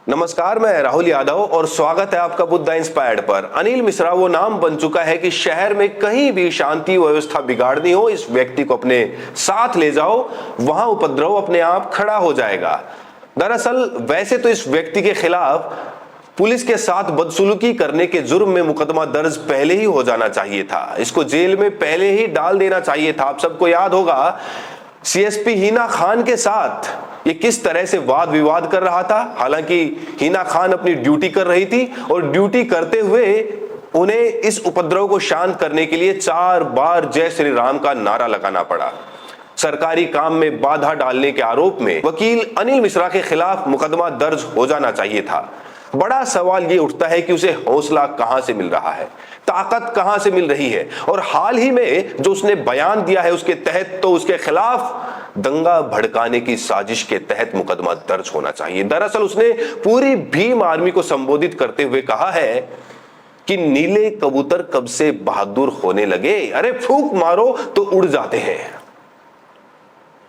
नमस्कार, मैं राहुल यादव और स्वागत है आपका बुद्धा इंस्पायर्ड पर। अनिल मिश्रा वो नाम बन चुका है कि शहर में कहीं भी शांति व्यवस्था बिगाड़नी हो, इस व्यक्ति को अपने साथ ले जाओ, वहां उपद्रव अपने आप खड़ा हो जाएगा। दरअसल वैसे तो इस व्यक्ति के खिलाफ पुलिस के साथ बदसलूकी करने के जुर्म में मुकदमा दर्ज पहले ही हो जाना चाहिए था। इसको जेल में पहले ही डाल देना चाहिए था। आप सबको याद होगा सीएसपी हिना खान के साथ ये किस तरह से वाद विवाद कर रहा था। हालांकि हिना खान अपनी ड्यूटी कर रही थी और ड्यूटी करते हुए उन्हें इस उपद्रव को शांत करने के लिए 4 बार जय श्री राम का नारा लगाना पड़ा। सरकारी काम में बाधा डालने के आरोप में वकील अनिल मिश्रा के खिलाफ मुकदमा दर्ज हो जाना चाहिए था। बड़ा सवाल ये उठता है कि उसे हौसला कहां से मिल रहा है, ताकत कहां से मिल रही है। और हाल ही में जो उसने बयान दिया है उसके तहत तो उसके खिलाफ दंगा भड़काने की साजिश के तहत मुकदमा दर्ज होना चाहिए। दरअसल उसने पूरी भीम आर्मी को संबोधित करते हुए कहा है कि नीले कबूतर कब से बहादुर होने लगे, अरे फूंक मारो तो उड़ जाते हैं।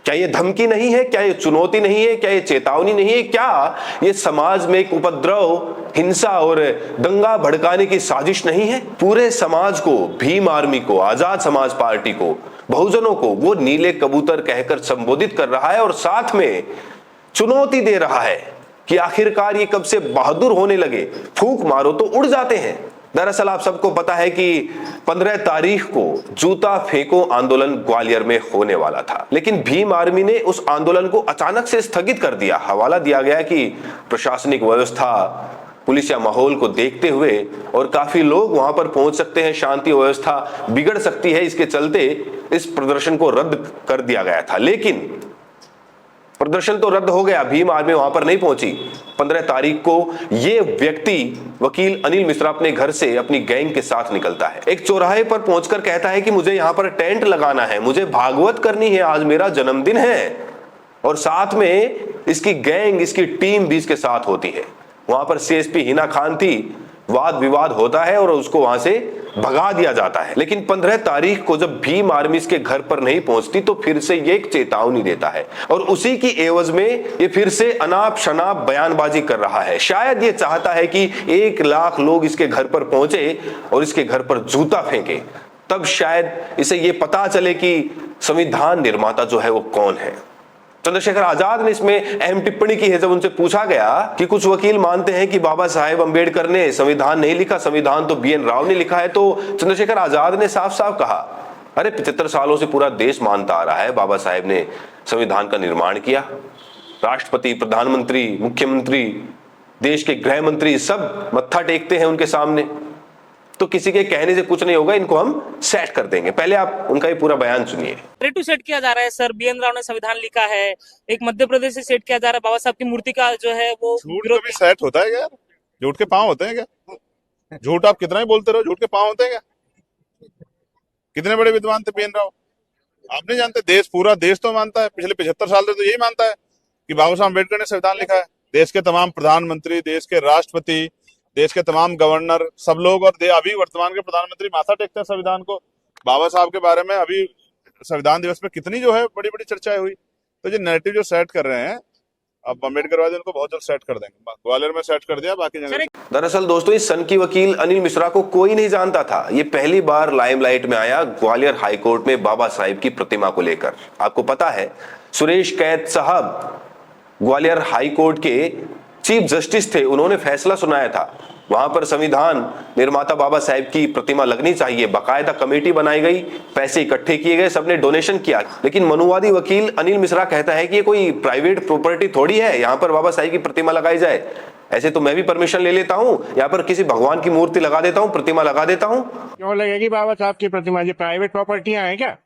क्या ये धमकी नहीं है? क्या ये चुनौती नहीं है? क्या ये चेतावनी नहीं है? क्या ये समाज में एक उपद्रव, हिंसा और दंगा भड़काने की साजिश नहीं है? पूरे समाज को, भीम आर्मी को, आजाद समाज पार्टी को, बहुजनों को वो नीले कबूतर कहकर संबोधित कर रहा है और साथ में चुनौती दे रहा है कि आखिरकार ये कब से बहादुर होने लगे, फूंक मारो तो उड़ जाते हैं। दरअसल आप सबको पता है कि 15 तारीख को जूता फेंको आंदोलन ग्वालियर में होने वाला था, लेकिन भीम आर्मी ने उस आंदोलन को अचानक से स्थगित कर दिया। हवाला दिया गया कि प्रशासनिक व्यवस्था, पुलिस या माहौल को देखते हुए और काफी लोग वहां पर पहुंच सकते हैं, शांति व्यवस्था बिगड़ सकती है, इसके चलते इस प्रदर्शन को रद्द कर दिया गया था। लेकिन प्रदर्शन तो रद्द हो गया, भीम आर्मी वहां पर नहीं पहुंची। 15 तारीख को यह व्यक्ति वकील अनिल मिश्रा अपने घर से अपनी गैंग के साथ निकलता है। एक चौराहे पर पहुंचकर कहता है कि मुझे यहां पर टेंट लगाना है, मुझे भागवत करनी है, आज मेरा जन्मदिन है। और साथ में इसकी गैंग, इसकी टीम भी इसके साथ होती है। वहां पर सीएसपी हिना खान थी, वाद विवाद होता है और उसको वहां से भगा दिया जाता है। लेकिन 15 तारीख को जब भीम आर्मी इसके घर पर नहीं पहुंचती तो फिर से ये एक चेतावनी देता है और उसी की एवज में ये फिर से अनाप शनाप बयानबाजी कर रहा है। शायद ये चाहता है कि 1 लाख लोग इसके घर पर पहुंचे और इसके घर पर जूता फेंके, तब शायद इसे ये पता चले कि संविधान निर्माता जो है वो कौन है। चंद्रशेखर आजाद ने इसमें अहम टिप्पणी की है। जब उनसे पूछा गया कि कुछ वकील मानते हैं कि बाबा साहेब अंबेडकर ने संविधान नहीं लिखा, संविधान तो बीएन राव ने लिखा है, तो चंद्रशेखर आजाद ने साफ साफ कहा, अरे 75 सालों से पूरा देश मानता आ रहा है बाबा साहेब ने संविधान का निर्माण किया। राष्ट्रपति, प्रधानमंत्री, मुख्यमंत्री, देश के गृह मंत्री सब मत्था टेकते हैं उनके सामने। तो किसी के कहने से कुछ नहीं होगा, इनको हम सेट कर देंगे। पहले आप उनका ये पूरा बयान सुनिए। टू सेट किया जा रहा है सर, बीएन राव ने संविधान लिखा है। एक मध्य प्रदेश से सेट किया जा रहा है, बाबा साहब की मूर्ति का जो है वो झूठ कभी सेट होता है क्या? झूठ के पांव होते हैं क्या? झूठ आप कितना ही बोलते रहो, झूठ के पांव होते हैं क्या? कितने बड़े विद्वान थे बीएन राव, आप नहीं जानते? देश, पूरा देश तो मानता है, पिछले 75 साल से तो यही मानता है कि बाबा साहब अम्बेडकर ने संविधान लिखा है। देश के तमाम प्रधानमंत्री, देश के राष्ट्रपति, देश के तमाम गवर्नर, सब लोग और अभी वर्तमान के प्रधानमंत्री माथा टेकते हैं संविधान को। बाबा साहब के बारे में अभी संविधान दिवस में कितनी जो है बड़ी बड़ी चर्चाएं हुई। तो जो नैरेटिव जो सेट कर रहे हैं, अब अम्बेडकर वाले उनको बहुत जल्द सेट कर देंगे। ग्वालियर में सेट कर दिया, बाकी जगह। दरअसल दोस्तों, इस सन की वकील अनिल मिश्रा को कोई नहीं जानता था। ये पहली बार लाइमलाइट में आया ग्वालियर हाईकोर्ट में बाबा साहेब की प्रतिमा को लेकर। आपको पता है सुरेश कैत साहब ग्वालियर हाईकोर्ट के चीफ जस्टिस थे, उन्होंने फैसला सुनाया था वहां पर संविधान निर्माता बाबा साहेब की प्रतिमा लगनी चाहिए। बाकायदा कमेटी बनाई गई, पैसे इकट्ठे किए गए, सबने डोनेशन किया। लेकिन मनुवादी वकील अनिल मिश्रा कहता है कि ये कोई प्राइवेट प्रॉपर्टी थोड़ी है यहाँ पर बाबा साहेब की प्रतिमा लगाई जाए। ऐसे तो मैं भी परमिशन ले लेता हूँ, यहाँ पर किसी भगवान की मूर्ति लगा देता हूँ, प्रतिमा लगा देता हूँ। क्यों लगेगी बाबा साहब की प्रतिमा? ये प्राइवेट प्रॉपर्टियां हैं क्या?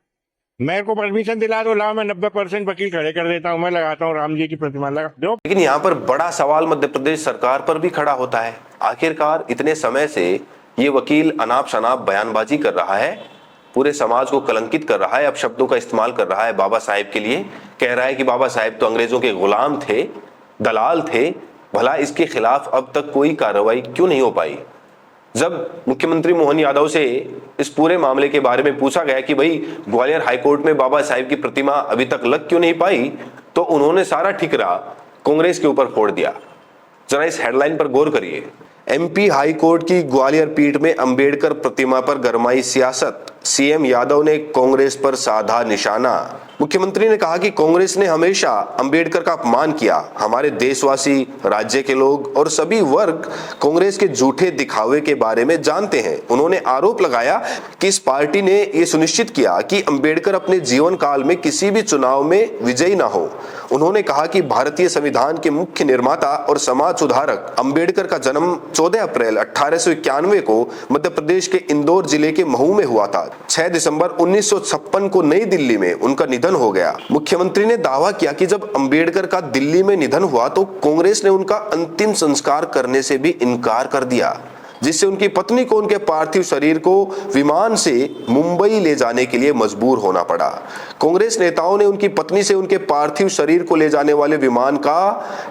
मेरे को परमिशन दिला दो, लाओ, मैं 90% वकील खड़े कर देता हूँ, मैं लगाता हूँ राम जी की प्रतिमा, लगा दो। लेकिन यहाँ पर बड़ा सवाल मध्य प्रदेश सरकार पर भी खड़ा होता है। आखिरकार इतने समय से ये वकील अनाप शनाप बयानबाजी कर रहा है, पूरे समाज को कलंकित कर रहा है, अब शब्दों का इस्तेमाल कर रहा है बाबा साहेब के लिए। कह रहा है कि बाबा साहेब तो अंग्रेजों के गुलाम थे, दलाल थे। भला इसके खिलाफ अब तक कोई कार्रवाई क्यों नहीं हो पाई? जब मुख्यमंत्री मोहन यादव से इस पूरे मामले के बारे में पूछा गया कि भाई ग्वालियर हाईकोर्ट में बाबा साहेब की प्रतिमा अभी तक लग क्यों नहीं पाई, तो उन्होंने सारा ठिकरा कांग्रेस के ऊपर फोड़ दिया। जरा इस हेडलाइन पर गौर करिए। एमपी हाई कोर्ट की ग्वालियर पीठ में अंबेडकर प्रतिमा पर गरमाई सियासत, सीएम यादव ने कांग्रेस पर साधा निशाना। मुख्यमंत्री ने कहा कि कांग्रेस ने हमेशा अंबेडकर का अपमान किया। हमारे देशवासी, राज्य के लोग और सभी वर्ग कांग्रेस के झूठे दिखावे के बारे में जानते हैं। उन्होंने आरोप लगाया कि इस पार्टी ने यह सुनिश्चित किया कि अंबेडकर अपने जीवन काल में किसी भी चुनाव में विजयी ना हो। उन्होंने कहा कि भारतीय संविधान के मुख्य निर्माता और समाज सुधारक अंबेडकर का जन्म 14 अप्रैल 1891 को मध्य प्रदेश के इंदौर जिले के महू में हुआ था। 6 दिसंबर 1956 को नई दिल्ली में उनका निधन हो गया। मुख्यमंत्री ने दावा किया कि जब अंबेडकर का दिल्ली में निधन हुआ तो कांग्रेस ने उनका अंतिम संस्कार करने से भी इनकार कर दिया, जिससे उनकी पत्नी को उनके पार्थिव शरीर को विमान से मुंबई ले जाने के लिए मजबूर होना पड़ा। कांग्रेस नेताओं ने उनकी पत्नी से उनके पार्थिव शरीर को ले जाने वाले विमान का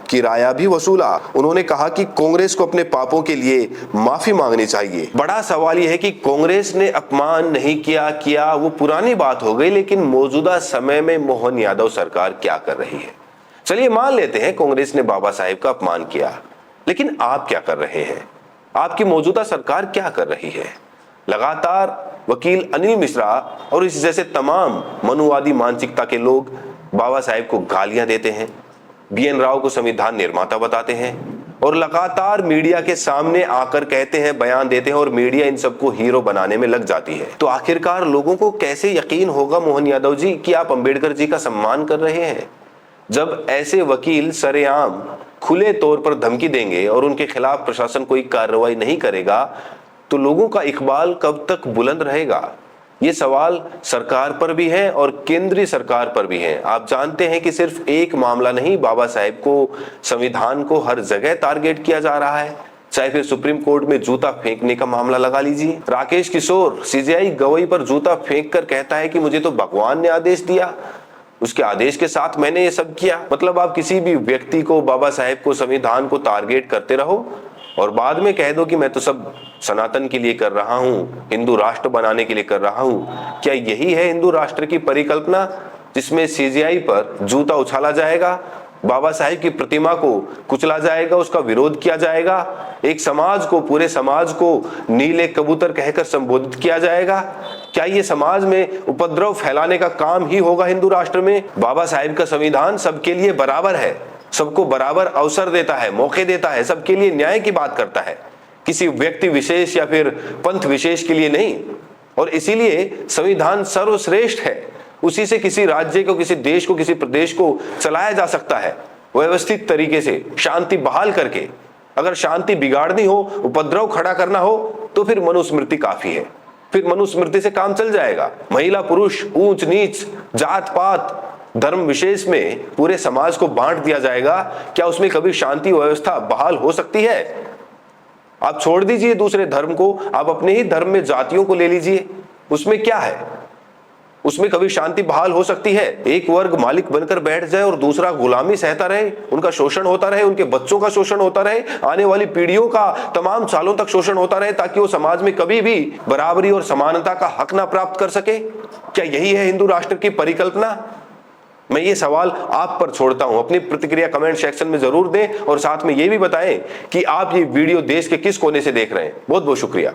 किराया भी वसूला। उन्होंने कहा कि कांग्रेस को अपने पापों के लिए माफी मांगनी चाहिए। बड़ा सवाल यह है कि कांग्रेस ने अपमान नहीं किया वो पुरानी बात हो गई, लेकिन मौजूदा समय में मोहन यादव सरकार क्या कर रही है। चलिए मान लेते हैं कांग्रेस ने बाबा साहेब का अपमान किया, लेकिन आप क्या कर रहे हैं? आपकी मौजूदा सरकार क्या कर रही है? लगातार वकील अनिल मिश्रा और इस जैसे तमाम मनुवादी मानसिकता के लोग बाबा साहेब को गालियां देते हैं, बीएन राव को संविधान निर्माता बताते हैं और लगातार मीडिया के सामने आकर कहते हैं, बयान देते हैं और मीडिया इन सबको हीरो बनाने में लग जाती है। तो आखिरकार लोगों को कैसे यकीन होगा मोहन यादव जी कि आप अंबेडकर जी का सम्मान कर रहे हैं, जब ऐसे वकील सरेआम खुले तौर पर धमकी देंगे और उनके खिलाफ प्रशासन कोई कार्रवाई नहीं करेगा तो लोगों का इकबाल कब तक बुलंद रहेगा? ये सवाल सरकार पर भी है और केंद्रीय सरकार पर भी है। आप जानते हैं कि सिर्फ एक मामला नहीं, बाबा साहेब को, संविधान को हर जगह टारगेट किया जा रहा है। चाहे फिर सुप्रीम कोर्ट में जूता फेंकने का मामला लगा लीजिए। राकेश किशोर सीजेआई गवई पर जूता फेंक कर कहता है कि मुझे तो भगवान ने आदेश दिया, उसके आदेश के साथ मैंने ये सब किया। मतलब आप किसी भी व्यक्ति को, बाबा साहेब को, संविधान को टारगेट करते रहो और बाद में कह दो कि मैं तो सब सनातन के लिए कर रहा हूं, हिंदू राष्ट्र बनाने के लिए कर रहा हूं। क्या यही है हिंदू राष्ट्र की परिकल्पना, जिसमें सीजेआई पर जूता उछाला जाएगा, बाबा साहेब की प्रतिमा को कुचला जाएगा, उसका विरोध किया जाएगा, एक समाज को, पूरे समाज को नीले कबूतर कहकर संबोधित किया जाएगा? क्या ये समाज में उपद्रव फैलाने का काम ही होगा हिंदू राष्ट्र में? बाबा साहेब का संविधान सबके लिए बराबर है, सबको बराबर अवसर देता है, मौके देता है, सबके लिए न्याय की बात करता है, किसी व्यक्ति विशेष या फिर पंथ विशेष के लिए नहीं। और इसीलिए संविधान सर्वश्रेष्ठ है, उसी से किसी राज्य को, किसी देश को, किसी प्रदेश को चलाया जा सकता है व्यवस्थित तरीके से, शांति बहाल करके। अगर शांति बिगाड़नी हो, उपद्रव खड़ा करना हो तो फिर मनुस्मृति काफी है, फिर मनुस्मृति से काम चल जाएगा। महिला पुरुष, ऊंच नीच, जात पात, धर्म विशेष में पूरे समाज को बांट दिया जाएगा। क्या उसमें कभी शांति व्यवस्था बहाल हो सकती है? आप छोड़ दीजिए दूसरे धर्म को, आप अपने ही धर्म में जातियों को ले लीजिए, उसमें क्या है? उसमें कभी शांति बहाल हो सकती है? एक वर्ग मालिक बनकर बैठ जाए और दूसरा गुलामी सहता रहे, उनका शोषण होता रहे, उनके बच्चों का शोषण होता रहे, आने वाली पीढ़ियों का तमाम सालों तक शोषण होता रहे, ताकि वो समाज में कभी भी बराबरी और समानता का हक ना प्राप्त कर सके? क्या यही है हिंदू राष्ट्र की परिकल्पना? मैं ये सवाल आप पर छोड़ता हूं। अपनी प्रतिक्रिया कमेंट सेक्शन में जरूर दें और साथ में ये भी बताएं कि आप ये वीडियो देश के किस कोने से देख रहे हैं। बहुत बहुत शुक्रिया।